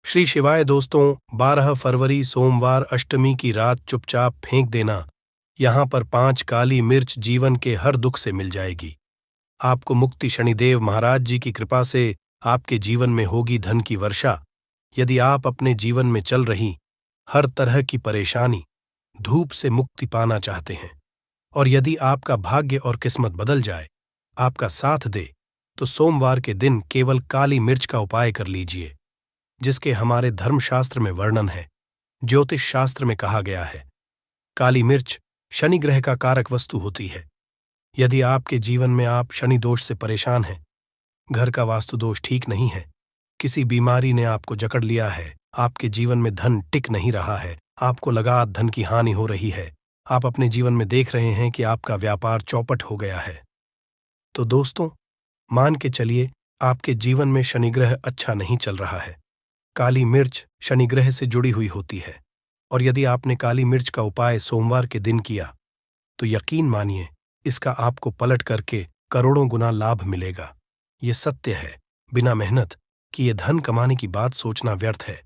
श्री शिवाय दोस्तों, 12 फरवरी सोमवार अष्टमी की रात चुपचाप फेंक देना। यहाँ पर 5 काली मिर्च जीवन के हर दुख से मिल जाएगी। आपको मुक्ति शनिदेव महाराज जी की कृपा से आपके जीवन में होगी धन की वर्षा। यदि आप अपने जीवन में चल रही हर तरह की परेशानी, धूप से मुक्ति पाना चाहते हैं, और यदि आपका भाग्य और किस्मत बदल जाए, आपका साथ दे, तो सोमवार के दिन केवल काली मिर्च का उपाय कर लीजिए, जिसके हमारे धर्मशास्त्र में वर्णन है, ज्योतिष शास्त्र में कहा गया है। काली मिर्च शनि ग्रह का कारक वस्तु होती है। यदि आपके जीवन में आप शनि दोष से परेशान हैं, घर का वास्तु दोष ठीक नहीं है, किसी बीमारी ने आपको जकड़ लिया है, आपके जीवन में धन टिक नहीं रहा है, आपको लगातार धन की हानि हो रही है, आप अपने जीवन में देख रहे हैं कि आपका व्यापार चौपट हो गया है, तो दोस्तों मान के चलिए आपके जीवन में शनि ग्रह अच्छा नहीं चल रहा है। काली मिर्च शनि ग्रह से जुड़ी हुई होती है, और यदि आपने काली मिर्च का उपाय सोमवार के दिन किया, तो यकीन मानिए इसका आपको पलट करके करोड़ों गुना लाभ मिलेगा। ये सत्य है, बिना मेहनत कि ये धन कमाने की बात सोचना व्यर्थ है,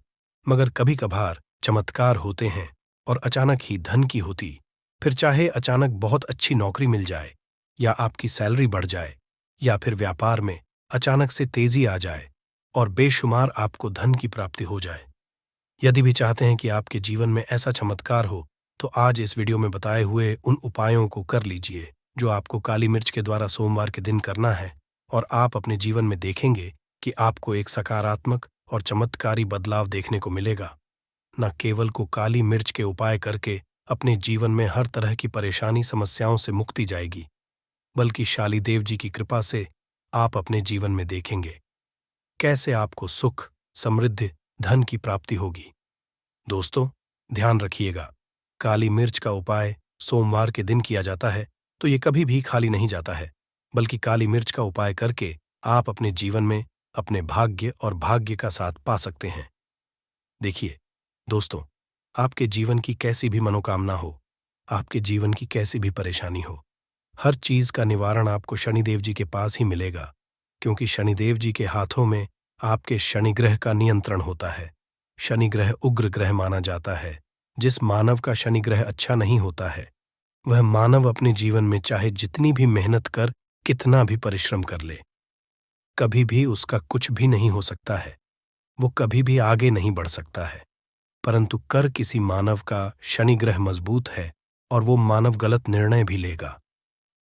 मगर कभी कभार चमत्कार होते हैं और अचानक ही धन की होती, फिर चाहे अचानक बहुत अच्छी नौकरी मिल जाए, या आपकी सैलरी बढ़ जाए, या फिर व्यापार में अचानक से तेजी आ जाए और बेशुमार आपको धन की प्राप्ति हो जाए। यदि भी चाहते हैं कि आपके जीवन में ऐसा चमत्कार हो, तो आज इस वीडियो में बताए हुए उन उपायों को कर लीजिए जो आपको काली मिर्च के द्वारा सोमवार के दिन करना है, और आप अपने जीवन में देखेंगे कि आपको एक सकारात्मक और चमत्कारी बदलाव देखने को मिलेगा। न केवल को काली मिर्च के उपाय करके अपने जीवन में हर तरह की परेशानी समस्याओं से मुक्ति जाएगी, बल्कि शालीदेव जी की कृपा से आप अपने जीवन में देखेंगे कैसे आपको सुख, समृद्धि, धन की प्राप्ति होगी। दोस्तों ध्यान रखिएगा, काली मिर्च का उपाय सोमवार के दिन किया जाता है, तो ये कभी भी खाली नहीं जाता है, बल्कि काली मिर्च का उपाय करके आप अपने जीवन में अपने भाग्य और भाग्य का साथ पा सकते हैं। देखिए दोस्तों, आपके जीवन की कैसी भी मनोकामना हो, आपके जीवन की कैसी भी परेशानी हो, हर चीज का निवारण आपको शनिदेव जी के पास ही मिलेगा, क्योंकि शनिदेव जी के हाथों में आपके शनि ग्रह का नियंत्रण होता है। शनि ग्रह उग्र ग्रह माना जाता है। जिस मानव का शनि ग्रह अच्छा नहीं होता है, वह मानव अपने जीवन में चाहे जितनी भी मेहनत कर, कितना भी परिश्रम कर ले, कभी भी उसका कुछ भी नहीं हो सकता है, वो कभी भी आगे नहीं बढ़ सकता है। परंतु कर किसी मानव का शनि ग्रह मजबूत है और वो मानव गलत निर्णय भी लेगा,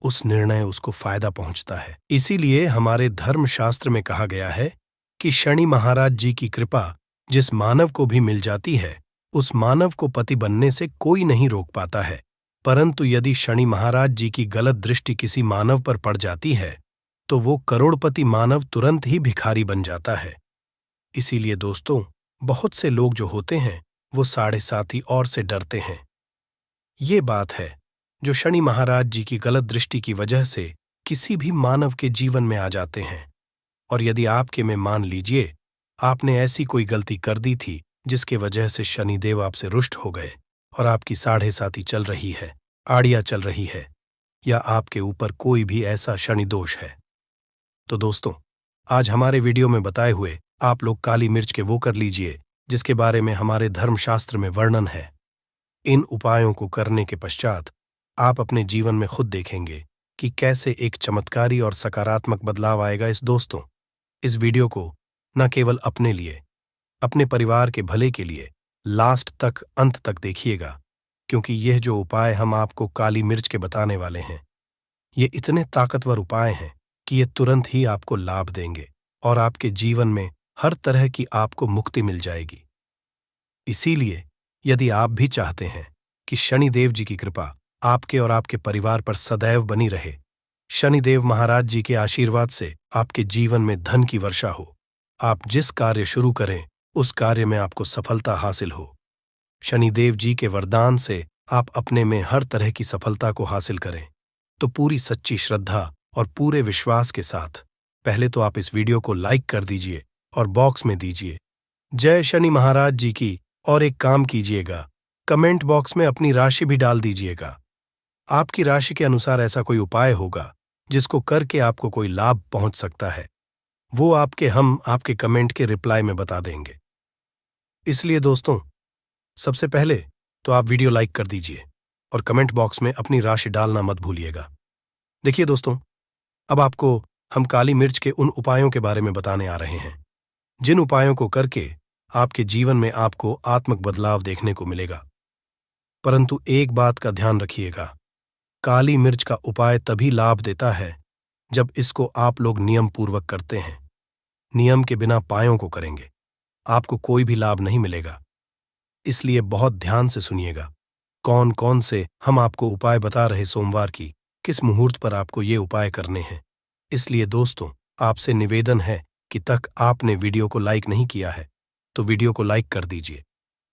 उस निर्णय उसको फायदा पहुंचता है। इसीलिए हमारे धर्मशास्त्र में कहा गया है कि शनि महाराज जी की कृपा जिस मानव को भी मिल जाती है, उस मानव को पति बनने से कोई नहीं रोक पाता है। परंतु यदि शनि महाराज जी की गलत दृष्टि किसी मानव पर पड़ जाती है, तो वो करोड़पति मानव तुरंत ही भिखारी बन जाता है। इसीलिए दोस्तों, बहुत से लोग जो होते हैं वो 7.5 और से डरते हैं। ये बात है जो शनि महाराज जी की गलत दृष्टि की वजह से किसी भी मानव के जीवन में आ जाते हैं। और यदि आपके में मान लीजिए आपने ऐसी कोई गलती कर दी थी जिसके वजह से शनिदेव आपसे रुष्ट हो गए और आपकी 7.5 चल रही है, आड़ियां चल रही है, या आपके ऊपर कोई भी ऐसा शनि दोष है, तो दोस्तों आज हमारे वीडियो में बताए हुए आप लोग काली मिर्च के वो कर लीजिए जिसके बारे में हमारे धर्मशास्त्र में वर्णन है। इन उपायों को करने के पश्चात आप अपने जीवन में खुद देखेंगे कि कैसे एक चमत्कारी और सकारात्मक बदलाव आएगा। इस वीडियो को न केवल अपने लिए, अपने परिवार के भले के लिए लास्ट तक, अंत तक देखिएगा, क्योंकि यह जो उपाय हम आपको काली मिर्च के बताने वाले हैं, ये इतने ताकतवर उपाय हैं कि ये तुरंत ही आपको लाभ देंगे और आपके जीवन में हर तरह की आपको मुक्ति मिल जाएगी। इसीलिए यदि आप भी चाहते हैं कि शनिदेव जी की कृपा आपके और आपके परिवार पर सदैव बनी रहे, शनिदेव महाराज जी के आशीर्वाद से आपके जीवन में धन की वर्षा हो, आप जिस कार्य शुरू करें उस कार्य में आपको सफलता हासिल हो, शनिदेव जी के वरदान से आप अपने में हर तरह की सफलता को हासिल करें, तो पूरी सच्ची श्रद्धा और पूरे विश्वास के साथ पहले तो आप इस वीडियो को लाइक कर दीजिए और बॉक्स में दीजिए जय शनि महाराज जी की, और एक काम कीजिएगा, कमेंट बॉक्स में अपनी राशि भी डाल दीजिएगा। आपकी राशि के अनुसार ऐसा कोई उपाय होगा जिसको करके आपको कोई लाभ पहुंच सकता है, वो हम आपके कमेंट के रिप्लाई में बता देंगे। इसलिए दोस्तों, सबसे पहले तो आप वीडियो लाइक कर दीजिए और कमेंट बॉक्स में अपनी राशि डालना मत भूलिएगा। देखिए दोस्तों, अब आपको हम काली मिर्च के उन उपायों के बारे में बताने आ रहे हैं जिन उपायों को करके आपके जीवन में आपको आत्मिक बदलाव देखने को मिलेगा। परंतु एक बात का ध्यान रखिएगा, काली मिर्च का उपाय तभी लाभ देता है जब इसको आप लोग नियम पूर्वक करते हैं। नियम के बिना पायों को करेंगे, आपको कोई भी लाभ नहीं मिलेगा। इसलिए बहुत ध्यान से सुनिएगा कौन कौन से हम आपको उपाय बता रहे सोमवार की किस मुहूर्त पर आपको ये उपाय करने हैं। इसलिए दोस्तों, आपसे निवेदन है कि तक आपने वीडियो को लाइक नहीं किया है तो वीडियो को लाइक कर दीजिए।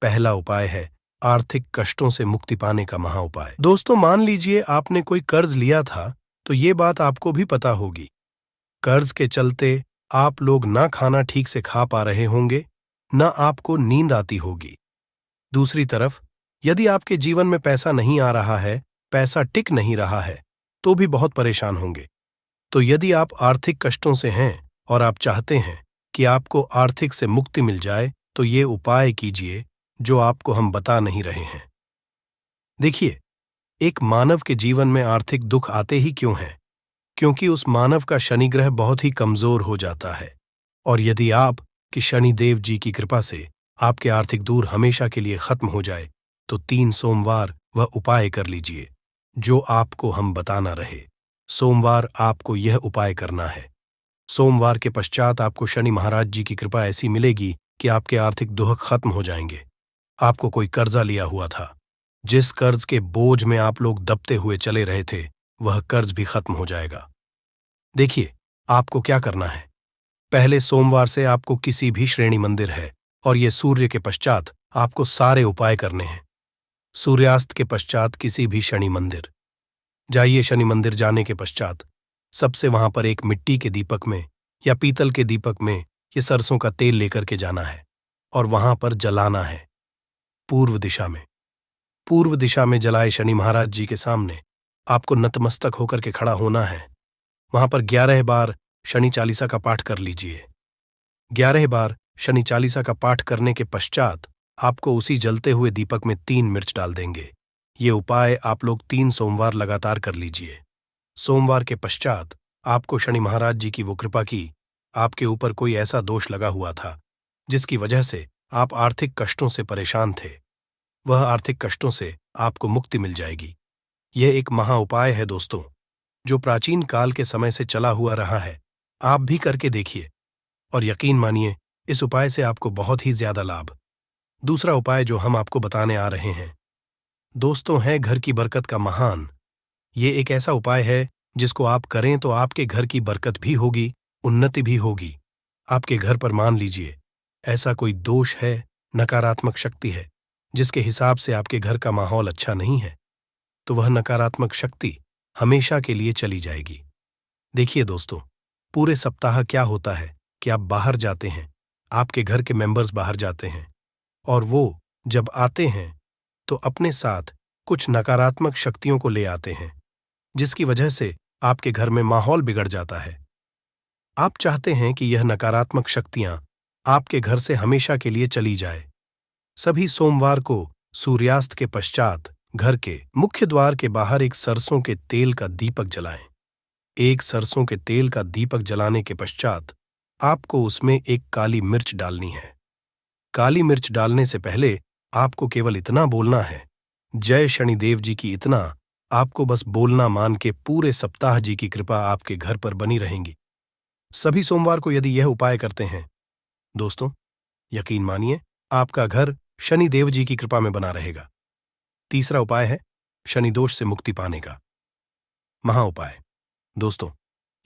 पहला उपाय है आर्थिक कष्टों से मुक्ति पाने का महा उपाय। दोस्तों, मान लीजिए आपने कोई कर्ज लिया था तो ये बात आपको भी पता होगी। कर्ज के चलते आप लोग ना खाना ठीक से खा पा रहे होंगे, ना आपको नींद आती होगी। दूसरी तरफ यदि आपके जीवन में पैसा नहीं आ रहा है, पैसा टिक नहीं रहा है, तो भी बहुत परेशान होंगे। तो यदि आप आर्थिक कष्टों से हैं और आप चाहते हैं कि आपको आर्थिक से मुक्ति मिल जाए तो ये उपाय कीजिए जो आपको हम बता नहीं रहे हैं। देखिए, एक मानव के जीवन में आर्थिक दुख आते ही क्यों हैं? क्योंकि उस मानव का शनि ग्रह बहुत ही कमजोर हो जाता है। और यदि आप कि शनि देव जी की कृपा से आपके आर्थिक दूर हमेशा के लिए खत्म हो जाए तो 3 सोमवार वह उपाय कर लीजिए जो आपको हम बताना रहे। सोमवार आपको यह उपाय करना है। सोमवार के पश्चात आपको शनि महाराज जी की कृपा ऐसी मिलेगी कि आपके आर्थिक दुख खत्म हो जाएंगे। आपको कोई कर्जा लिया हुआ था, जिस कर्ज के बोझ में आप लोग दबते हुए चले रहे थे, वह कर्ज भी खत्म हो जाएगा। देखिए, आपको क्या करना है। पहले सोमवार से आपको किसी भी श्रेणी मंदिर है और ये सूर्य के पश्चात आपको सारे उपाय करने हैं। सूर्यास्त के पश्चात किसी भी शनि मंदिर जाइए। शनि मंदिर जाने के पश्चात सबसे वहां पर एक मिट्टी के दीपक में या पीतल के दीपक में ये सरसों का तेल लेकर के जाना है और वहां पर जलाना है पूर्व दिशा में। पूर्व दिशा में जलाए शनि महाराज जी के सामने आपको नतमस्तक होकर के खड़ा होना है। वहां पर 11 बार शनि चालीसा का पाठ कर लीजिए। 11 बार शनि चालीसा का पाठ करने के पश्चात आपको उसी जलते हुए दीपक में 3 मिर्च डाल देंगे। ये उपाय आप लोग 3 सोमवार लगातार कर लीजिए। सोमवार के पश्चात आपको शनि महाराज जी की वो कृपा की आपके ऊपर कोई ऐसा दोष लगा हुआ था जिसकी वजह से आप आर्थिक कष्टों से परेशान थे, वह आर्थिक कष्टों से आपको मुक्ति मिल जाएगी। यह एक महा उपाय है दोस्तों, जो प्राचीन काल के समय से चला हुआ रहा है। आप भी करके देखिए और यकीन मानिए इस उपाय से आपको बहुत ही ज्यादा लाभ। दूसरा उपाय जो हम आपको बताने आ रहे हैं दोस्तों है घर की बरकत का महान। ये एक ऐसा उपाय है जिसको आप करें तो आपके घर की बरकत भी होगी, उन्नति भी होगी। आपके घर पर मान लीजिए ऐसा कोई दोष है, नकारात्मक शक्ति है जिसके हिसाब से आपके घर का माहौल अच्छा नहीं है, तो वह नकारात्मक शक्ति हमेशा के लिए चली जाएगी। देखिए दोस्तों, पूरे सप्ताह क्या होता है कि आप बाहर जाते हैं, आपके घर के मेंबर्स बाहर जाते हैं और वो जब आते हैं तो अपने साथ कुछ नकारात्मक शक्तियों को ले आते हैं, जिसकी वजह से आपके घर में माहौल बिगड़ जाता है। आप चाहते हैं कि यह नकारात्मक शक्तियां आपके घर से हमेशा के लिए चली जाए। सभी सोमवार को सूर्यास्त के पश्चात घर के मुख्य द्वार के बाहर एक सरसों के तेल का दीपक जलाएं। एक सरसों के तेल का दीपक जलाने के पश्चात आपको उसमें एक काली मिर्च डालनी है। काली मिर्च डालने से पहले आपको केवल इतना बोलना है, जय शनिदेव जी की। इतना आपको बस बोलना मान के पूरे सप्ताह जी की कृपा आपके घर पर बनी रहेंगी। सभी सोमवार को यदि यह उपाय करते हैं दोस्तों, यकीन मानिए आपका घर शनिदेव जी की कृपा में बना रहेगा। तीसरा उपाय है शनि दोष से मुक्ति पाने का महा उपाय। दोस्तों,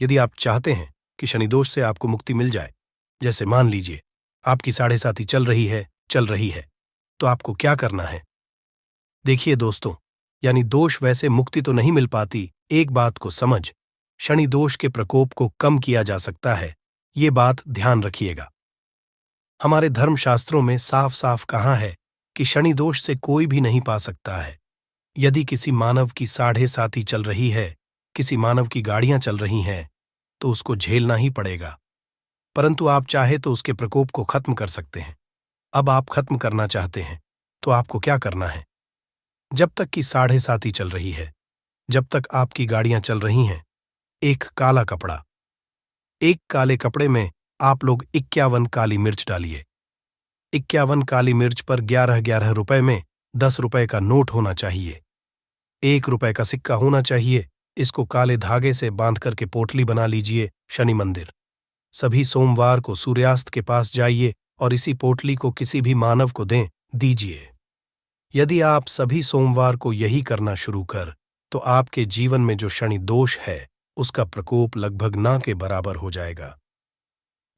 यदि आप चाहते हैं कि शनि दोष से आपको मुक्ति मिल जाए, जैसे मान लीजिए आपकी 7.5 चल रही है, तो आपको क्या करना है। देखिए दोस्तों, यानी दोष वैसे मुक्ति तो नहीं मिल पाती। एक बात को समझ, शनि दोष के प्रकोप को कम किया जा सकता है, ये बात ध्यान रखिएगा। हमारे धर्मशास्त्रों में साफ साफ कहा है कि शनि दोष से कोई भी नहीं पा सकता है। यदि किसी मानव की 7.5 चल रही है, किसी मानव की गाड़ियां चल रही हैं, तो उसको झेलना ही पड़ेगा, परंतु आप चाहे तो उसके प्रकोप को खत्म कर सकते हैं। अब आप खत्म करना चाहते हैं तो आपको क्या करना है? जब तक कि 7:30 ही चल रही है, जब तक आपकी गाड़ियां चल रही हैं, एक काला कपड़ा, एक काले कपड़े में आप लोग 51 काली मिर्च डालिए। 51 काली मिर्च पर 11-11 रुपए में 10 रुपए का नोट होना चाहिए। 1 रुपए का सिक्का होना चाहिए। इसको काले धागे से बांध करके पोटली बना लीजिए शनि मंदिर। सभी सोमवार को सूर्यास्त के पास जाइए और इसी पोटली को किसी भी मानव को दीजिए। यदि आप सभी सोमवार को यही करना शुरू कर, तो आपके जीवन में जो शनि दोष है उसका प्रकोप लगभग ना के बराबर हो जाएगा।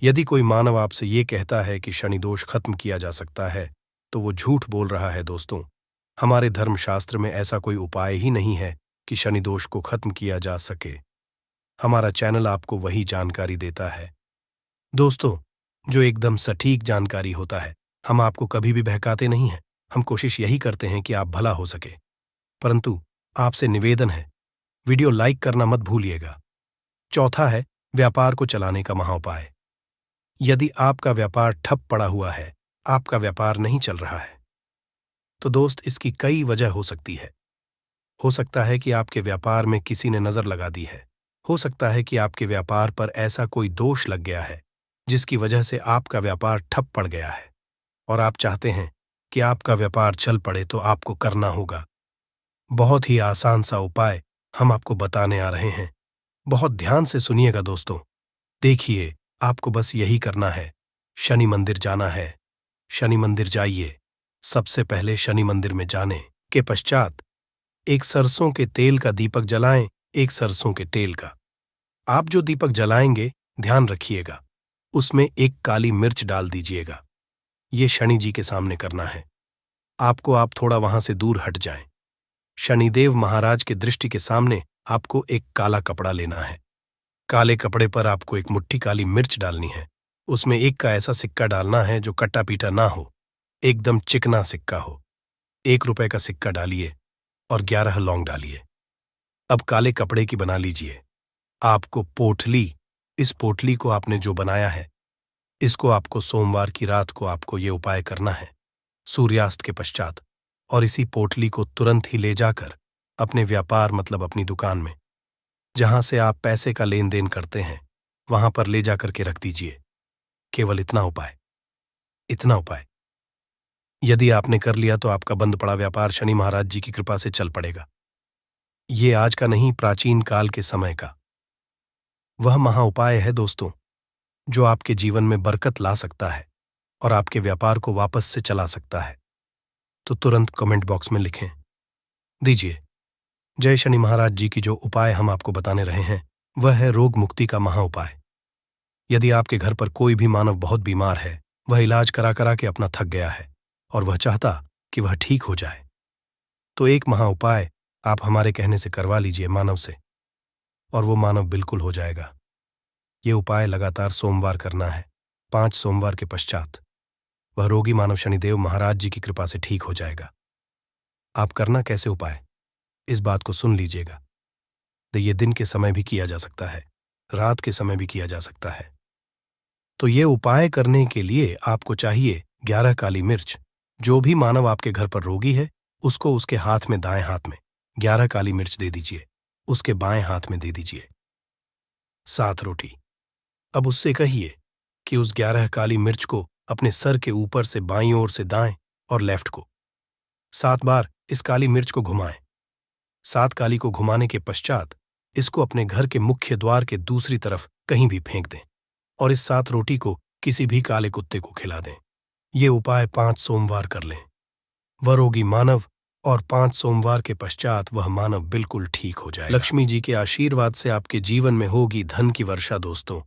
यदि कोई मानव आपसे ये कहता है कि शनि दोष खत्म किया जा सकता है, तो वो झूठ बोल रहा है दोस्तों। हमारे धर्मशास्त्र में ऐसा कोई उपाय ही नहीं है कि शनि दोष को खत्म किया जा सके। हमारा चैनल आपको वही जानकारी देता है दोस्तों, जो एकदम सटीक जानकारी होता है। हम आपको कभी भी बहकाते नहीं हैं। हम कोशिश यही करते हैं कि आप भला हो सके। परंतु आपसे निवेदन है, वीडियो लाइक करना मत भूलिएगा। चौथा है व्यापार को चलाने का महाउपाय। यदि आपका व्यापार ठप पड़ा हुआ है, आपका व्यापार नहीं चल रहा है, तो दोस्त इसकी कई वजह हो सकती है। हो सकता है कि आपके व्यापार में किसी ने नजर लगा दी है। हो सकता है कि आपके व्यापार पर ऐसा कोई दोष लग गया है जिसकी वजह से आपका व्यापार ठप पड़ गया है और आप चाहते हैं कि आपका व्यापार चल पड़े, तो आपको करना होगा बहुत ही आसान सा उपाय हम आपको बताने आ रहे हैं। बहुत ध्यान से सुनिएगा दोस्तों। देखिए, आपको बस यही करना है, शनि मंदिर जाना है। शनि मंदिर जाइए। सबसे पहले शनि मंदिर में जाने के पश्चात एक सरसों के तेल का दीपक जलाएं। एक सरसों के तेल का आप जो दीपक जलाएंगे, ध्यान रखिएगा, उसमें एक काली मिर्च डाल दीजिएगा। ये शनि जी के सामने करना है। आप थोड़ा वहां से दूर हट जाएं। शनिदेव महाराज के दृष्टि के सामने आपको एक काला कपड़ा लेना है। काले कपड़े पर आपको एक मुट्ठी काली मिर्च डालनी है। उसमें एक का ऐसा सिक्का डालना है जो कट्टा पीटा ना हो, एकदम चिकना सिक्का हो। 1 रुपए का सिक्का डालिए और 11 लौंग डालिए। अब काले कपड़े की बना लीजिए आपको पोटली। इस पोटली को आपने जो बनाया है, इसको आपको सोमवार की रात को आपको ये उपाय करना है, सूर्यास्त के पश्चात। और इसी पोटली को तुरंत ही ले जाकर अपने व्यापार मतलब अपनी दुकान में, जहां से आप पैसे का लेन देन करते हैं, वहां पर ले जाकर के रख दीजिए। केवल इतना उपाय, इतना उपाय यदि आपने कर लिया तो आपका बंद पड़ा व्यापार शनि महाराज जी की कृपा से चल पड़ेगा। ये आज का नहीं, प्राचीन काल के समय का वह महा उपाय है दोस्तों, जो आपके जीवन में बरकत ला सकता है और आपके व्यापार को वापस से चला सकता है। तो तुरंत कमेंट बॉक्स में लिखें दीजिए। जय शनि महाराज जी की जो उपाय हम आपको बताने रहे हैं, वह है रोग मुक्ति का महा उपाय। यदि आपके घर पर कोई भी मानव बहुत बीमार है, वह इलाज करा करा के अपना थक गया है और वह चाहता कि वह ठीक हो जाए, तो एक महा उपाय आप हमारे कहने से करवा लीजिए मानव से, और वो मानव बिल्कुल हो जाएगा। ये उपाय लगातार सोमवार करना है। 5 सोमवार के पश्चात वह रोगी मानव शनिदेव महाराज जी की कृपा से ठीक हो जाएगा। आप करना कैसे उपाय, इस बात को सुन लीजिएगा। तो ये दिन के समय भी किया जा सकता है, रात के समय भी किया जा सकता है। तो ये उपाय करने के लिए आपको चाहिए 11 काली मिर्च। जो भी मानव आपके घर पर रोगी है, उसको उसके हाथ में, दाएं हाथ में 11 काली मिर्च दे दीजिए, उसके बाएं हाथ में दे दीजिए 7 रोटी। अब उससे कहिए कि उस 11 काली मिर्च को अपने सर के ऊपर से बाईं ओर से दाएं और लेफ्ट को 7 बार इस काली मिर्च को घुमाएं। 7 काली को घुमाने के पश्चात इसको अपने घर के मुख्य द्वार के दूसरी तरफ कहीं भी फेंक दें और इस 7 रोटी को किसी भी काले कुत्ते को खिला दें। ये उपाय 5 सोमवार कर लें। वह रोगी मानव, और 5 सोमवार के पश्चात वह मानव बिल्कुल ठीक हो जाएगा। लक्ष्मी जी के आशीर्वाद से आपके जीवन में होगी धन की वर्षा। दोस्तों,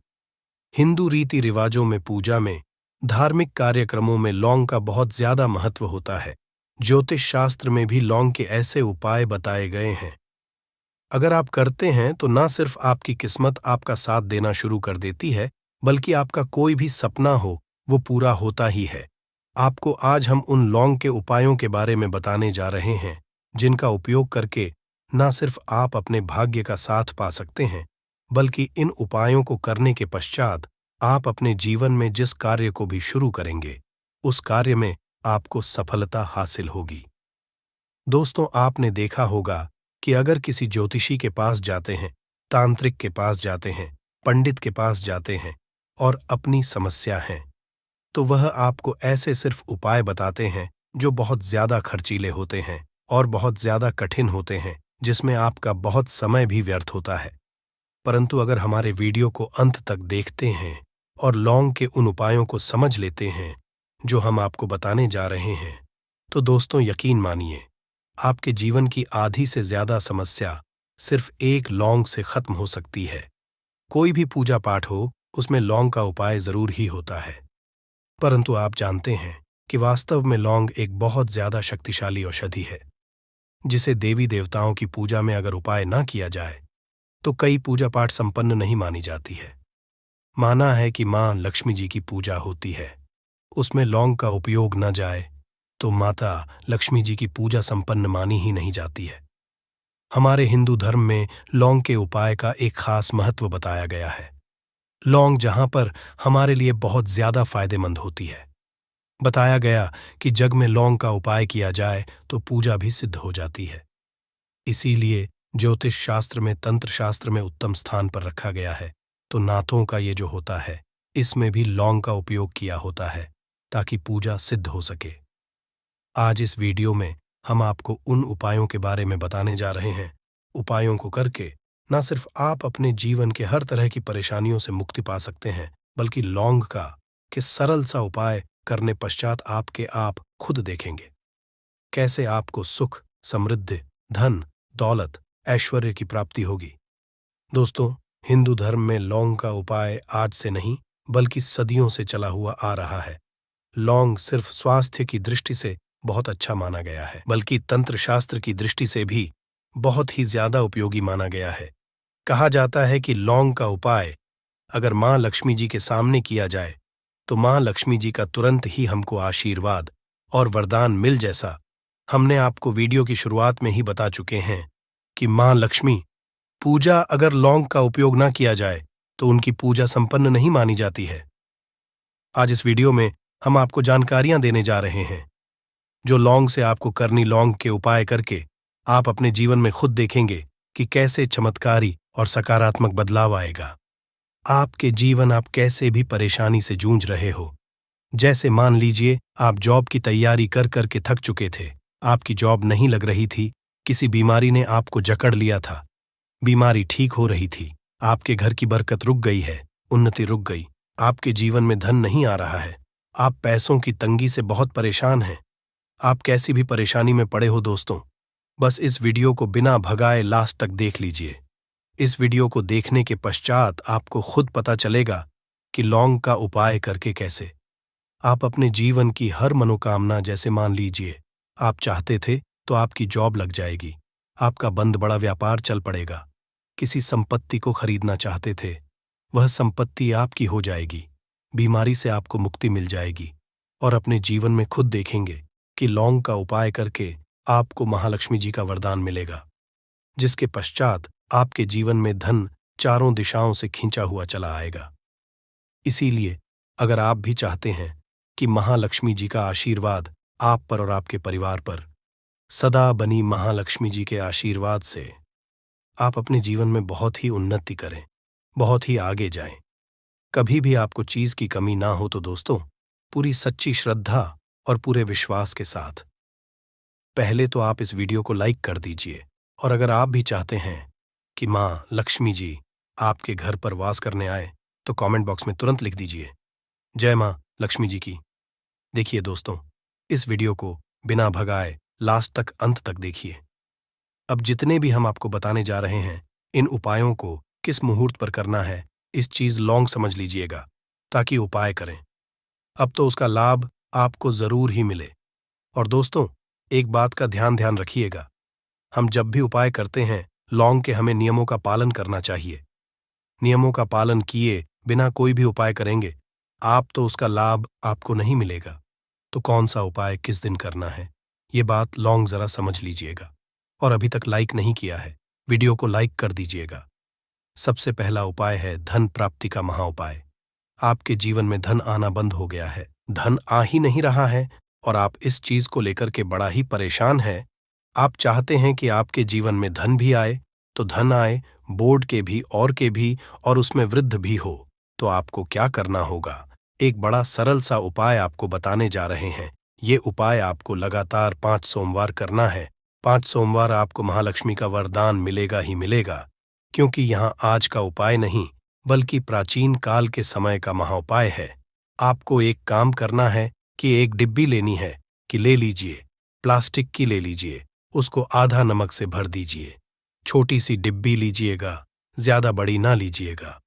हिंदू रीति रिवाजों में, पूजा में, धार्मिक कार्यक्रमों में लौंग का बहुत ज्यादा महत्व होता है। ज्योतिष शास्त्र में भी लौंग के ऐसे उपाय बताए गए हैं। अगर आप करते हैं तो ना सिर्फ आपकी किस्मत आपका साथ देना शुरू कर देती है, बल्कि आपका कोई भी सपना हो वो पूरा होता ही है। आपको आज हम उन लौंग के उपायों के बारे में बताने जा रहे हैं, जिनका उपयोग करके ना सिर्फ आप अपने भाग्य का साथ पा सकते हैं, बल्कि इन उपायों को करने के पश्चात आप अपने जीवन में जिस कार्य को भी शुरू करेंगे, उस कार्य में आपको सफलता हासिल होगी। दोस्तों, आपने देखा होगा कि अगर किसी ज्योतिषी के पास जाते हैं, तांत्रिक के पास जाते हैं, पंडित के पास जाते हैं और अपनी समस्या है, तो वह आपको ऐसे सिर्फ उपाय बताते हैं जो बहुत ज्यादा खर्चीले होते हैं और बहुत ज्यादा कठिन होते हैं, जिसमें आपका बहुत समय भी व्यर्थ होता है। परंतु अगर हमारे वीडियो को अंत तक देखते हैं और लौंग के उन उपायों को समझ लेते हैं जो हम आपको बताने जा रहे हैं, तो दोस्तों यकीन मानिए, आपके जीवन की आधी से ज्यादा समस्या सिर्फ एक लौंग से खत्म हो सकती है। कोई भी पूजा पाठ हो, उसमें लौंग का उपाय जरूर ही होता है। परंतु आप जानते हैं कि वास्तव में लौंग एक बहुत ज्यादा शक्तिशाली औषधि है, जिसे देवी देवताओं की पूजा में अगर उपाय ना किया जाए तो कई पूजा पाठ संपन्न नहीं मानी जाती है। माना है कि मां लक्ष्मी जी की पूजा होती है, उसमें लौंग का उपयोग न जाए तो माता लक्ष्मी जी की पूजा संपन्न मानी ही नहीं जाती है। हमारे हिंदू धर्म में लौंग के उपाय का एक खास महत्व बताया गया है। लौंग जहां पर हमारे लिए बहुत ज्यादा फायदेमंद होती है, बताया गया कि जग में लौंग का उपाय किया जाए तो पूजा भी सिद्ध हो जाती है। इसीलिए ज्योतिष शास्त्र में, तंत्र शास्त्र में उत्तम स्थान पर रखा गया है। तो नाथों का ये जो होता है, इसमें भी लौंग का उपयोग किया होता है ताकि पूजा सिद्ध हो सके। आज इस वीडियो में हम आपको उन उपायों के बारे में बताने जा रहे हैं, उपायों को करके न सिर्फ आप अपने जीवन के हर तरह की परेशानियों से मुक्ति पा सकते हैं, बल्कि लौंग का कि सरल सा उपाय करने पश्चात आप खुद देखेंगे कैसे आपको सुख, समृद्धि, धन, दौलत, ऐश्वर्य की प्राप्ति होगी। दोस्तों, हिंदू धर्म में लौंग का उपाय आज से नहीं बल्कि सदियों से चला हुआ आ रहा है। लौंग सिर्फ स्वास्थ्य की दृष्टि से बहुत अच्छा माना गया है, बल्कि तंत्र शास्त्र की दृष्टि से भी बहुत ही ज्यादा उपयोगी माना गया है। कहा जाता है कि लौंग का उपाय अगर मां लक्ष्मी जी के सामने किया जाए तो मां लक्ष्मी जी का तुरंत ही हमको आशीर्वाद और वरदान मिल, जैसा हमने आपको वीडियो की शुरुआत में ही बता चुके हैं कि मां लक्ष्मी पूजा अगर लौंग का उपयोग ना किया जाए तो उनकी पूजा संपन्न नहीं मानी जाती है। आज इस वीडियो में हम आपको जानकारियां देने जा रहे हैं जो लौंग से आपको करनी, लौंग के उपाय करके आप अपने जीवन में खुद देखेंगे कि कैसे चमत्कारी और सकारात्मक बदलाव आएगा। आपके जीवन, आप कैसे भी परेशानी से जूझ रहे हो, जैसे मान लीजिए आप जॉब की तैयारी कर कर के थक चुके थे, आपकी जॉब नहीं लग रही थी, किसी बीमारी ने आपको जकड़ लिया था, बीमारी ठीक हो रही थी, आपके घर की बरकत रुक गई है, उन्नति रुक गई, आपके जीवन में धन नहीं आ रहा है, आप पैसों की तंगी से बहुत परेशान हैं। आप कैसी भी परेशानी में पड़े हो दोस्तों, बस इस वीडियो को बिना भगाए लास्ट तक देख लीजिए। इस वीडियो को देखने के पश्चात आपको खुद पता चलेगा कि लौंग का उपाय करके कैसे आप अपने जीवन की हर मनोकामना, जैसे मान लीजिए आप चाहते थे तो आपकी जॉब लग जाएगी, आपका बंद बड़ा व्यापार चल पड़ेगा, किसी संपत्ति को खरीदना चाहते थे, वह संपत्ति आपकी हो जाएगी, बीमारी से आपको मुक्ति मिल जाएगी और अपने जीवन में खुद देखेंगे कि लौंग का उपाय करके आपको महालक्ष्मी जी का वरदान मिलेगा, जिसके पश्चात आपके जीवन में धन चारों दिशाओं से खींचा हुआ चला आएगा। इसीलिए अगर आप भी चाहते हैं कि महालक्ष्मी जी का आशीर्वाद आप पर और आपके परिवार पर सदा बनी महालक्ष्मी जी के आशीर्वाद से आप अपने जीवन में बहुत ही उन्नति करें, बहुत ही आगे जाएं, कभी भी आपको चीज की कमी ना हो, तो दोस्तों पूरी सच्ची श्रद्धा और पूरे विश्वास के साथ पहले तो आप इस वीडियो को लाइक कर दीजिए। और अगर आप भी चाहते हैं कि मां लक्ष्मी जी आपके घर पर वास करने आए तो कमेंट बॉक्स में तुरंत लिख दीजिए, जय मां लक्ष्मी जी की। देखिए दोस्तों, इस वीडियो को बिना भगाए लास्ट तक, अंत तक देखिए। अब जितने भी हम आपको बताने जा रहे हैं, इन उपायों को किस मुहूर्त पर करना है, इस चीज लौंग समझ लीजिएगा ताकि उपाय करें। अब तो उसका लाभ आपको जरूर ही मिले। और दोस्तों, एक बात का ध्यान रखिएगा, हम जब भी उपाय करते हैं लौंग के, हमें नियमों का पालन करना चाहिए। नियमों का पालन किए बिना कोई भी उपाय करेंगे आप तो उसका लाभ आपको नहीं मिलेगा। तो कौन सा उपाय किस दिन करना है, ये बात लौंग जरा समझ लीजिएगा। और अभी तक लाइक नहीं किया है, वीडियो को लाइक कर दीजिएगा। सबसे पहला उपाय है धन प्राप्ति का महा उपाय। आपके जीवन में धन आना बंद हो गया है, धन आ ही नहीं रहा है और आप इस चीज को लेकर के बड़ा ही परेशान हैं। आप चाहते हैं कि आपके जीवन में धन भी आए, तो धन आए, बोर्ड के भी और के भी, और उसमें वृद्ध भी हो। तो आपको क्या करना होगा? एक बड़ा सरल सा उपाय आपको बताने जा रहे हैं। ये उपाय आपको लगातार 5 सोमवार करना है। 5 सोमवार आपको महालक्ष्मी का वरदान मिलेगा ही मिलेगा, क्योंकि यहाँ आज का उपाय नहीं, बल्कि प्राचीन काल के समय का महाउपाय है। आपको एक काम करना है कि एक डिब्बी लेनी है, कि ले लीजिए, प्लास्टिक की ले लीजिए, उसको आधा नमक से भर दीजिए। छोटी सी डिब्बी लीजिएगा, ज्यादा बड़ी ना लीजिएगा।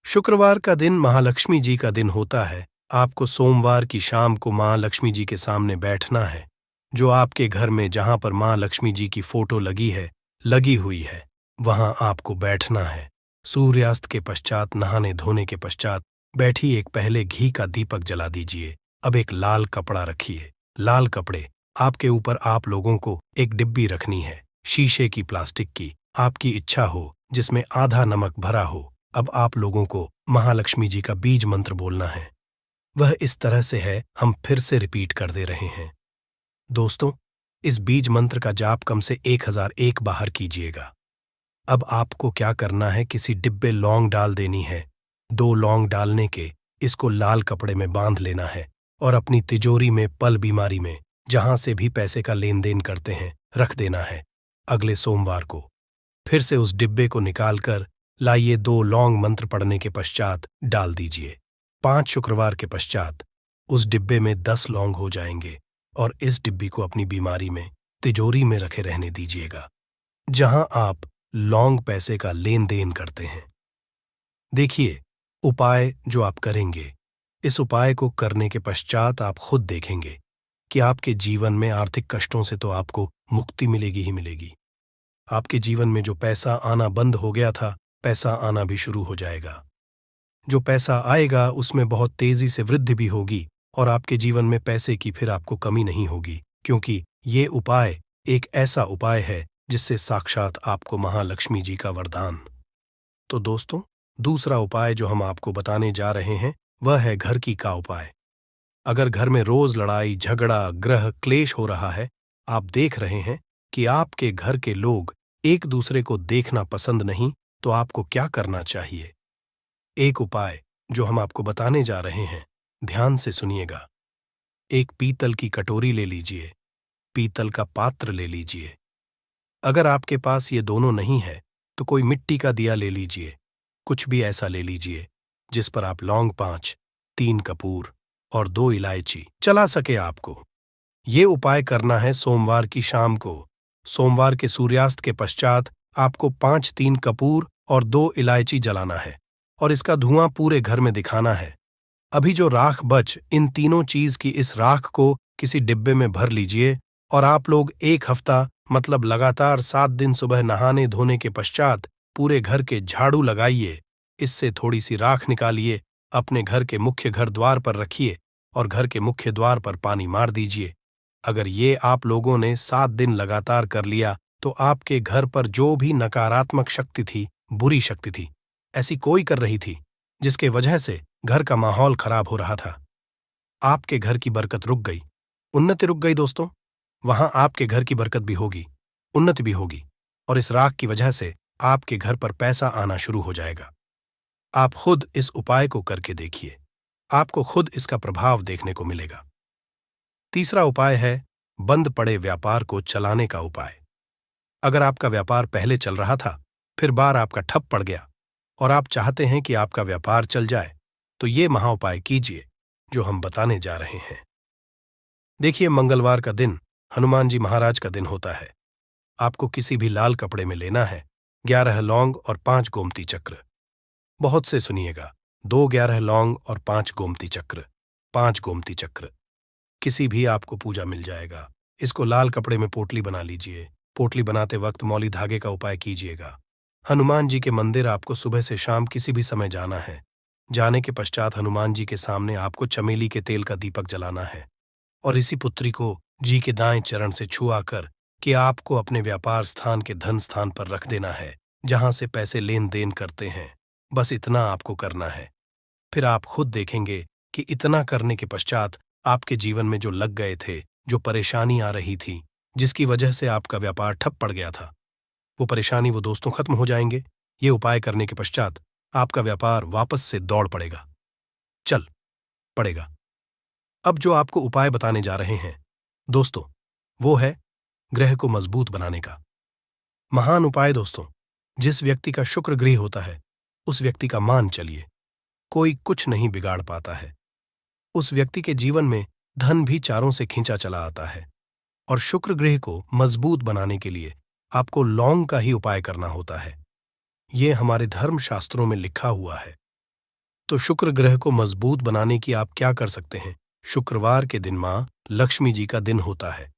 शुक्रवार का दिन महालक्ष्मी जी का दिन होता है। आपको सोमवार की शाम को माँ लक्ष्मी जी के सामने बैठना है। जो आपके घर में जहां पर माँ लक्ष्मी जी की फोटो लगी हुई है, वहां आपको बैठना है। सूर्यास्त के पश्चात, नहाने धोने के पश्चात बैठी एक पहले घी का दीपक जला दीजिए। अब एक लाल कपड़ा रखिए। लाल कपड़े आपके ऊपर आप लोगों को एक डिब्बी रखनी है, शीशे की, प्लास्टिक की, आपकी इच्छा हो, जिसमें आधा नमक भरा हो। अब आप लोगों को महालक्ष्मी जी का बीज मंत्र बोलना है। वह इस तरह से है, हम फिर से रिपीट कर दे रहे हैं। दोस्तों, इस बीज मंत्र का जाप कम से 1001 बाहर कीजिएगा। अब आपको क्या करना है, किसी डिब्बे लौंग डाल देनी है। 2 लौंग डालने के इसको लाल कपड़े में बांध लेना है और अपनी तिजोरी में, पल बीमारी में, जहां से भी पैसे का लेन देन करते हैं, रख देना है। अगले सोमवार को फिर से उस डिब्बे को निकालकर लाइए, 2 लौंग मंत्र पढ़ने के पश्चात डाल दीजिए। 5 शुक्रवार के पश्चात उस डिब्बे में 10 लौंग हो जाएंगे और इस डिब्बी को अपनी बीमारी में, तिजोरी में रखे रहने दीजिएगा, जहां आप लौंग पैसे का लेन देन करते हैं। देखिए, उपाय जो आप करेंगे, इस उपाय को करने के पश्चात आप खुद देखेंगे कि आपके जीवन में आर्थिक कष्टों से तो आपको मुक्ति मिलेगी ही मिलेगी। आपके जीवन में जो पैसा आना बंद हो गया था, पैसा आना भी शुरू हो जाएगा। जो पैसा आएगा उसमें बहुत तेजी से वृद्धि भी होगी और आपके जीवन में पैसे की फिर आपको कमी नहीं होगी, क्योंकि ये उपाय एक ऐसा उपाय है जिससे साक्षात आपको महालक्ष्मी जी का वरदान। तो दोस्तों, दूसरा उपाय जो हम आपको बताने जा रहे हैं, वह है घर की का उपाय। अगर घर में रोज लड़ाई झगड़ा, ग्रह क्लेश हो रहा है, आप देख रहे हैं कि आपके घर के लोग एक दूसरे को देखना पसंद नहीं, तो आपको क्या करना चाहिए? एक उपाय जो हम आपको बताने जा रहे हैं, ध्यान से सुनिएगा। एक पीतल की कटोरी ले लीजिए, पीतल का पात्र ले लीजिए। अगर आपके पास ये दोनों नहीं है, तो कोई मिट्टी का दिया ले लीजिए। कुछ भी ऐसा ले लीजिए जिस पर आप लौंग 5, 3 कपूर और 2 इलायची चला सके आपको। ये उपाय करना है सोमवार की शाम को। सोमवार के सूर्यास्त के पश्चात आपको 5, 3 कपूर और 2 इलायची जलाना है और इसका धुआं पूरे घर में दिखाना है। अभी जो राख बच, इन तीनों चीज की इस राख को किसी डिब्बे में भर लीजिए और आप लोग 1 हफ्ता, मतलब लगातार 7 दिन सुबह नहाने धोने के पश्चात पूरे घर के झाड़ू लगाइए। इससे थोड़ी सी राख निकालिए, अपने घर के मुख्य घर द्वार पर रखिए और घर के मुख्य द्वार पर पानी मार दीजिए। अगर ये आप लोगों ने 7 दिन लगातार कर लिया, तो आपके घर पर जो भी नकारात्मक शक्ति थी, बुरी शक्ति थी, ऐसी कोई कर रही थी जिसके वजह से घर का माहौल खराब हो रहा था, आपके घर की बरकत रुक गई, उन्नति रुक गई। दोस्तों, वहां आपके घर की बरकत भी होगी, उन्नति भी होगी और इस राख की वजह से आपके घर पर पैसा आना शुरू हो जाएगा। आप खुद इस उपाय को करके देखिए, आपको खुद इसका प्रभाव देखने को मिलेगा। तीसरा उपाय है बंद पड़े व्यापार को चलाने का उपाय। अगर आपका व्यापार पहले चल रहा था, फिर बार आपका ठप पड़ गया और आप चाहते हैं कि आपका व्यापार चल जाए, तो ये महाउपाय कीजिए जो हम बताने जा रहे हैं। देखिए, मंगलवार का दिन हनुमान जी महाराज का दिन होता है। आपको किसी भी लाल कपड़े में लेना है 11 लौंग और 5 गोमती चक्र। बहुत से सुनिएगा, 2 11 लौंग और 5 गोमती चक्र, 5 गोमती चक्र। किसी भी आपको पूजा मिल जाएगा। इसको लाल कपड़े में पोटली बना लीजिए। पोटली बनाते वक्त मौली धागे का उपाय कीजिएगा। हनुमान जी के मंदिर आपको सुबह से शाम किसी भी समय जाना है। जाने के पश्चात हनुमान जी के सामने आपको चमेली के तेल का दीपक जलाना है और इसी पुत्री को जी के दाएं चरण से छुआ कर कि आपको अपने व्यापार स्थान के धन स्थान पर रख देना है, जहां से पैसे लेन देन करते हैं। बस इतना आपको करना है। फिर आप खुद देखेंगे कि इतना करने के पश्चात आपके जीवन में जो लग गए थे, जो परेशानी आ रही थी, जिसकी वजह से आपका व्यापार ठप पड़ गया था, वो परेशानी, वो दोस्तों खत्म हो जाएंगे। ये उपाय करने के पश्चात आपका व्यापार वापस से दौड़ पड़ेगा, चल पड़ेगा। अब जो आपको उपाय बताने जा रहे हैं दोस्तों, वो है ग्रह को मजबूत बनाने का महान उपाय। दोस्तों, जिस व्यक्ति का शुक्र गृह होता है, उस व्यक्ति का मान चलिए कोई कुछ नहीं बिगाड़ पाता है। उस व्यक्ति के जीवन में धन भी चारों से खींचा चला आता है। और शुक्र गृह को मजबूत बनाने के लिए आपको लौंग का ही उपाय करना होता है। ये हमारे धर्म शास्त्रों में लिखा हुआ है। तो शुक्र ग्रह को मजबूत बनाने की आप क्या कर सकते हैं? शुक्रवार के दिन मां लक्ष्मी जी का दिन होता है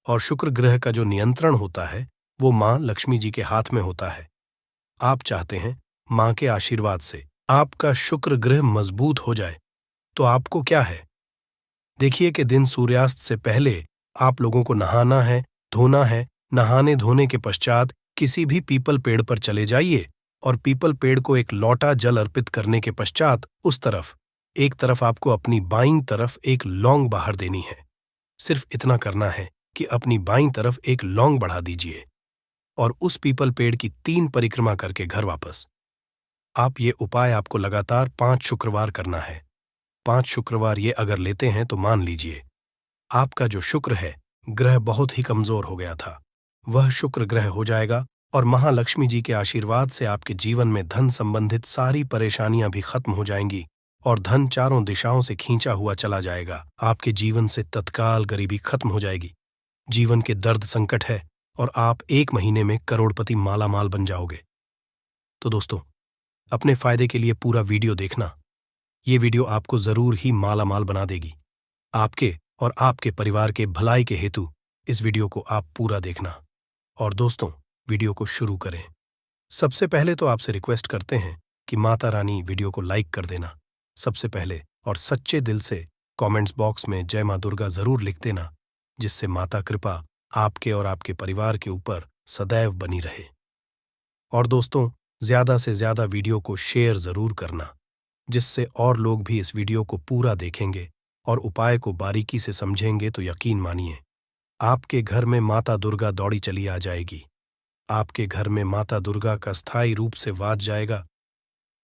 और शुक्र ग्रह का जो नियंत्रण होता है वो मां लक्ष्मी जी के हाथ में होता है। आप चाहते हैं मां के आशीर्वाद से आपका शुक्र ग्रह मजबूत हो जाए, तो आपको क्या है? देखिए कि दिन सूर्यास्त से पहले आप लोगों को नहाना है, धोना है। नहाने धोने के पश्चात किसी भी पीपल पेड़ पर चले जाइए और पीपल पेड़ को एक लोटा जल अर्पित करने के पश्चात उस तरफ एक तरफ आपको अपनी बाईं तरफ एक लौंग बाहर देनी है। सिर्फ इतना करना है कि अपनी बाईं तरफ एक लौंग बढ़ा दीजिए और उस पीपल पेड़ की 3 परिक्रमा करके घर वापस। आप ये उपाय आपको लगातार 5 शुक्रवार करना है। 5 शुक्रवार ये अगर लेते हैं तो मान लीजिए आपका जो शुक्र है ग्रह बहुत ही कमजोर हो गया था, वह शुक्र ग्रह हो जाएगा और महालक्ष्मी जी के आशीर्वाद से आपके जीवन में धन संबंधित सारी परेशानियां भी खत्म हो जाएंगी और धन चारों दिशाओं से खींचा हुआ चला जाएगा। आपके जीवन से तत्काल गरीबी खत्म हो जाएगी। जीवन के दर्द संकट है और आप 1 महीने में करोड़पति मालामाल बन जाओगे। तो दोस्तों, अपने फायदे के लिए पूरा वीडियो देखना। ये वीडियो आपको जरूर ही मालामाल बना देगी। आपके और आपके परिवार के भलाई के हेतु इस वीडियो को आप पूरा देखना। और दोस्तों, वीडियो को शुरू करें। सबसे पहले तो आपसे रिक्वेस्ट करते हैं कि माता रानी वीडियो को लाइक कर देना सबसे पहले, और सच्चे दिल से कमेंट्स बॉक्स में जय मां दुर्गा जरूर लिख देना, जिससे माता कृपा आपके और आपके परिवार के ऊपर सदैव बनी रहे। और दोस्तों, ज्यादा से ज्यादा वीडियो को शेयर जरूर करना, जिससे और लोग भी इस वीडियो को पूरा देखेंगे और उपाय को बारीकी से समझेंगे तो यकीन मानिए आपके घर में माता दुर्गा दौड़ी चली आ जाएगी। आपके घर में माता दुर्गा का स्थायी रूप से वास जाएगा।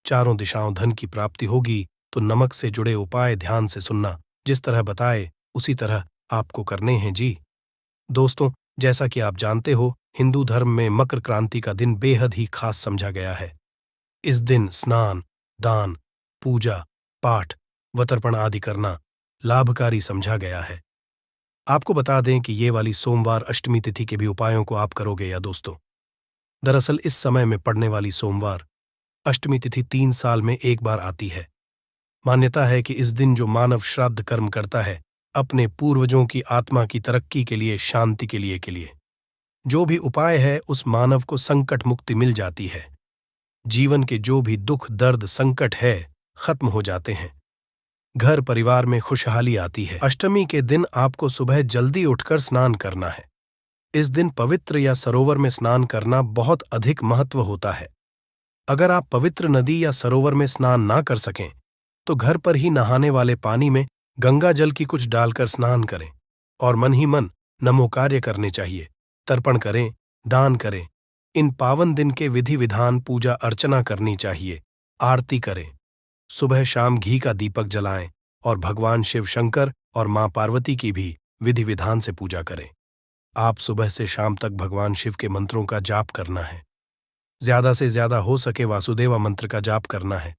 चारों दिशाओं धन की प्राप्ति होगी। तो नमक से जुड़े उपाय ध्यान से सुनना, जिस तरह बताए उसी तरह आपको करने हैं जी। दोस्तों, जैसा कि आप जानते हो, हिंदू धर्म में मकर क्रांति का दिन बेहद ही खास समझा गया है। इस दिन स्नान, दान, पूजा, पाठ व तर्पण आदि करना लाभकारी समझा गया है। आपको बता दें कि ये वाली सोमवार अष्टमी तिथि के भी उपायों को आप करोगे या दोस्तों? दरअसल इस समय में पड़ने वाली सोमवार अष्टमी तिथि 3 साल में एक बार आती है। मान्यता है कि इस दिन जो मानव श्राद्ध कर्म करता है, अपने पूर्वजों की आत्मा की तरक्की के लिए, शांति के लिए जो भी उपाय है, उस मानव को संकट मुक्ति मिल जाती है। जीवन के जो भी दुख, दर्द, संकट है, खत्म हो जाते हैं। घर परिवार में खुशहाली आती है। अष्टमी के दिन आपको सुबह जल्दी उठकर स्नान करना है। इस दिन पवित्र या सरोवर में स्नान करना बहुत अधिक महत्व होता है। अगर आप पवित्र नदी या सरोवर में स्नान ना कर सकें, तो घर पर ही नहाने वाले पानी में गंगा जल की कुछ डालकर स्नान करें और मन ही मन नमो कार्य करने चाहिए। तर्पण करें, दान करें। इन पावन दिन के विधि विधान पूजा अर्चना करनी चाहिए। आरती करें। सुबह शाम घी का दीपक जलाएं और भगवान शिव शंकर और मां पार्वती की भी विधि विधान से पूजा करें। आप सुबह से शाम तक भगवान शिव के मंत्रों का जाप करना है। ज्यादा से ज्यादा हो सके वासुदेवा मंत्र का जाप करना है।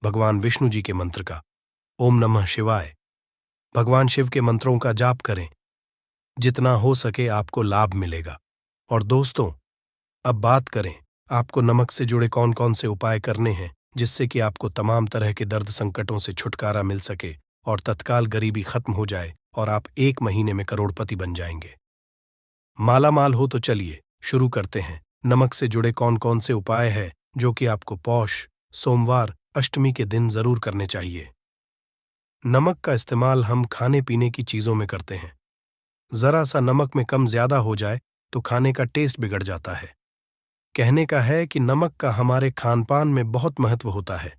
भगवान विष्णु जी के मंत्र का, ओम नमः शिवाय, भगवान शिव के मंत्रों का जाप करें। जितना हो सके आपको लाभ मिलेगा। और दोस्तों, अब बात करें आपको नमक से जुड़े कौन कौन से उपाय करने हैं, जिससे कि आपको तमाम तरह के दर्द संकटों से छुटकारा मिल सके और तत्काल गरीबी खत्म हो जाए और आप 1 महीने में करोड़पति बन जाएंगे, मालामाल हो। तो चलिए शुरू करते हैं। नमक से जुड़े कौन कौन से उपाय हैं जो कि आपको पौष, सोमवार, अष्टमी के दिन जरूर करने चाहिए। नमक का इस्तेमाल हम खाने पीने की चीजों में करते हैं। जरा सा नमक में कम ज्यादा हो जाए तो खाने का टेस्ट बिगड़ जाता है। कहने का है कि नमक का हमारे खानपान में बहुत महत्व होता है।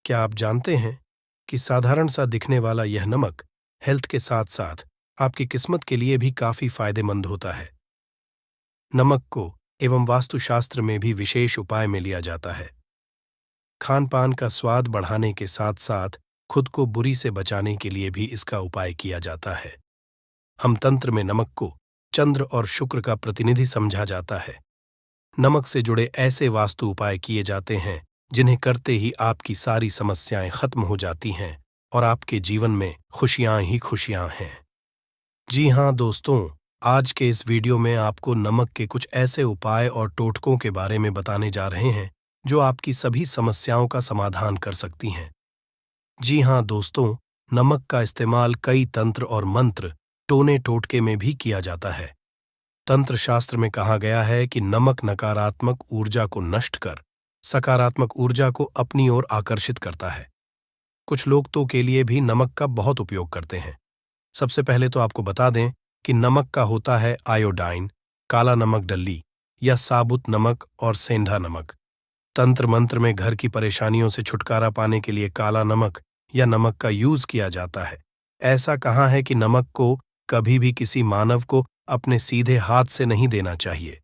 क्या आप जानते हैं कि साधारण सा दिखने वाला यह नमक हेल्थ के साथ साथ आपकी किस्मत के लिए भी काफी फायदेमंद होता है। नमक को एवं वास्तुशास्त्र में भी विशेष उपाय में लिया जाता है। खान पान का स्वाद बढ़ाने के साथ साथ खुद को बुरी से बचाने के लिए भी इसका उपाय किया जाता है। हम तंत्र में नमक को चंद्र और शुक्र का प्रतिनिधि समझा जाता है। नमक से जुड़े ऐसे वास्तु उपाय किए जाते हैं जिन्हें करते ही आपकी सारी समस्याएं खत्म हो जाती हैं और आपके जीवन में खुशियां ही खुशियां हैं। जी हाँ दोस्तों, आज के इस वीडियो में आपको नमक के कुछ ऐसे उपाय और टोटकों के बारे में बताने जा रहे हैं जो आपकी सभी समस्याओं का समाधान कर सकती हैं। जी हाँ दोस्तों, नमक का इस्तेमाल कई तंत्र और मंत्र, टोने टोटके में भी किया जाता है। तंत्र शास्त्र में कहा गया है कि नमक नकारात्मक ऊर्जा को नष्ट कर सकारात्मक ऊर्जा को अपनी ओर आकर्षित करता है। कुछ लोग तो के लिए भी नमक का बहुत उपयोग करते हैं। सबसे पहले तो आपको बता दें कि नमक का होता है आयोडाइन, काला नमक डल्ली या साबुत नमक और सेंधा नमक। तंत्र मंत्र में घर की परेशानियों से छुटकारा पाने के लिए काला नमक या नमक का यूज किया जाता है। ऐसा कहा है कि नमक को कभी भी किसी मानव को अपने सीधे हाथ से नहीं देना चाहिए।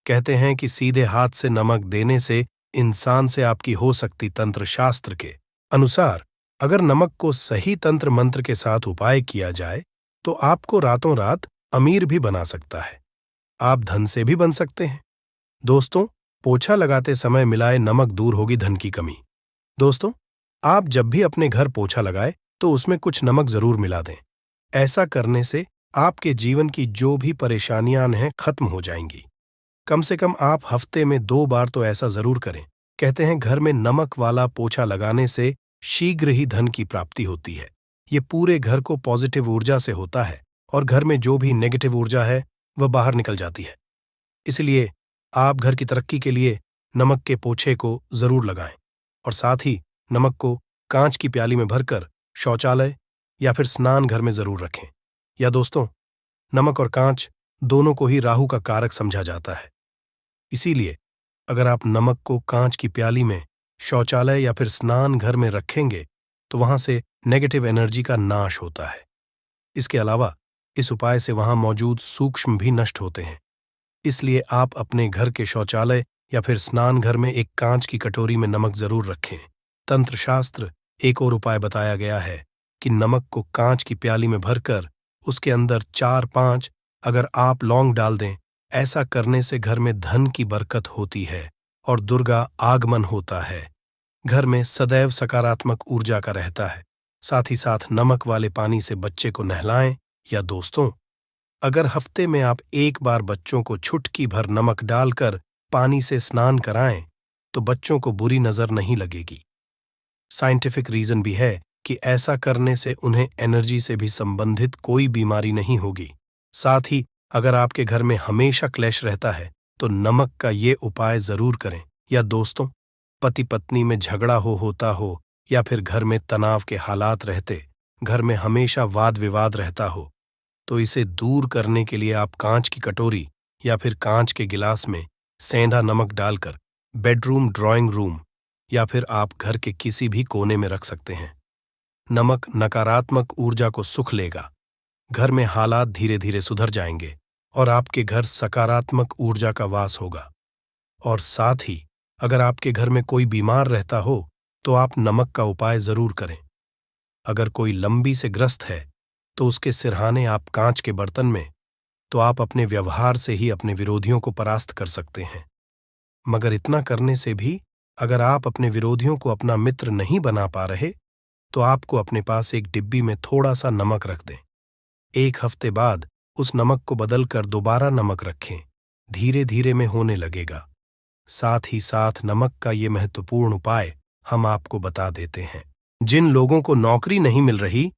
कहते हैं कि सीधे हाथ से नमक देने से इंसान से आपकी हो सकती तंत्र शास्त्र के अनुसार अगर नमक को सही तंत्र मंत्र के साथ उपाय किया जाए तो आपको रातों रात अमीर भी बना सकता है। आप धन से भी बन सकते हैं। दोस्तों, पोछा लगाते समय मिलाए नमक दूर होगी धन की कमी। दोस्तों, आप जब भी अपने घर पोछा लगाए तो उसमें कुछ नमक जरूर मिला दें। ऐसा करने से आपके जीवन की जो भी परेशानियां हैं खत्म हो जाएंगी। कम से कम आप हफ्ते में 2 बार तो ऐसा जरूर करें। कहते हैं घर में नमक वाला पोछा लगाने से शीघ्र ही धन की प्राप्ति होती है। ये पूरे घर को पॉजिटिव ऊर्जा से होता है और घर में जो भी नेगेटिव ऊर्जा है वह बाहर निकल जाती है। इसलिए आप घर की तरक्की के लिए नमक के पोछे को जरूर लगाएं और साथ ही नमक को कांच की प्याली में भरकर शौचालय या फिर स्नान घर में जरूर रखें। या दोस्तों, नमक और कांच दोनों को ही राहु का कारक समझा जाता है। इसीलिए अगर आप नमक को कांच की प्याली में शौचालय या फिर स्नान घर में रखेंगे तो वहां से नेगेटिव एनर्जी का नाश होता है। इसके अलावा इस उपाय से वहां मौजूद सूक्ष्म भी नष्ट होते हैं। इसलिए आप अपने घर के शौचालय या फिर स्नान घर में एक कांच की कटोरी में नमक जरूर रखें। तंत्र शास्त्र एक और उपाय बताया गया है कि नमक को कांच की प्याली में भरकर उसके अंदर 4-5 अगर आप लौंग डाल दें। ऐसा करने से घर में धन की बरकत होती है और दुर्गा आगमन होता है। घर में सदैव सकारात्मक ऊर्जा का रहता है। साथ ही साथ नमक वाले पानी से बच्चे को नहलाएं। या दोस्तों, अगर हफ्ते में आप एक बार बच्चों को चुटकी भर नमक डालकर पानी से स्नान कराएं तो बच्चों को बुरी नजर नहीं लगेगी। साइंटिफिक रीजन भी है कि ऐसा करने से उन्हें एनर्जी से भी संबंधित कोई बीमारी नहीं होगी। साथ ही अगर आपके घर में हमेशा क्लेश रहता है तो नमक का ये उपाय जरूर करें। या दोस्तों, पति पत्नी में झगड़ा होता हो या फिर घर में तनाव के हालात रहते, घर में हमेशा वाद विवाद रहता हो, तो इसे दूर करने के लिए आप कांच की कटोरी या फिर कांच के गिलास में सेंधा नमक डालकर बेडरूम, ड्राइंग रूम या फिर आप घर के किसी भी कोने में रख सकते हैं। नमक नकारात्मक ऊर्जा को सुख लेगा। घर में हालात धीरे धीरे सुधर जाएंगे और आपके घर सकारात्मक ऊर्जा का वास होगा। और साथ ही अगर आपके घर में कोई बीमार रहता हो तो आप नमक का उपाय जरूर करें। अगर कोई लंबी से ग्रस्त है तो उसके सिरहाने आप कांच के बर्तन में, तो आप अपने व्यवहार से ही अपने विरोधियों को परास्त कर सकते हैं। मगर इतना करने से भी अगर आप अपने विरोधियों को अपना मित्र नहीं बना पा रहे तो आपको अपने पास एक डिब्बी में थोड़ा सा नमक रख दें। 1 हफ्ते बाद उस नमक को बदलकर दोबारा नमक रखें। धीरे धीरे में होने लगेगा। साथ ही साथ नमक का ये महत्वपूर्ण उपाय हम आपको बता देते हैं। जिन लोगों को नौकरी नहीं मिल रही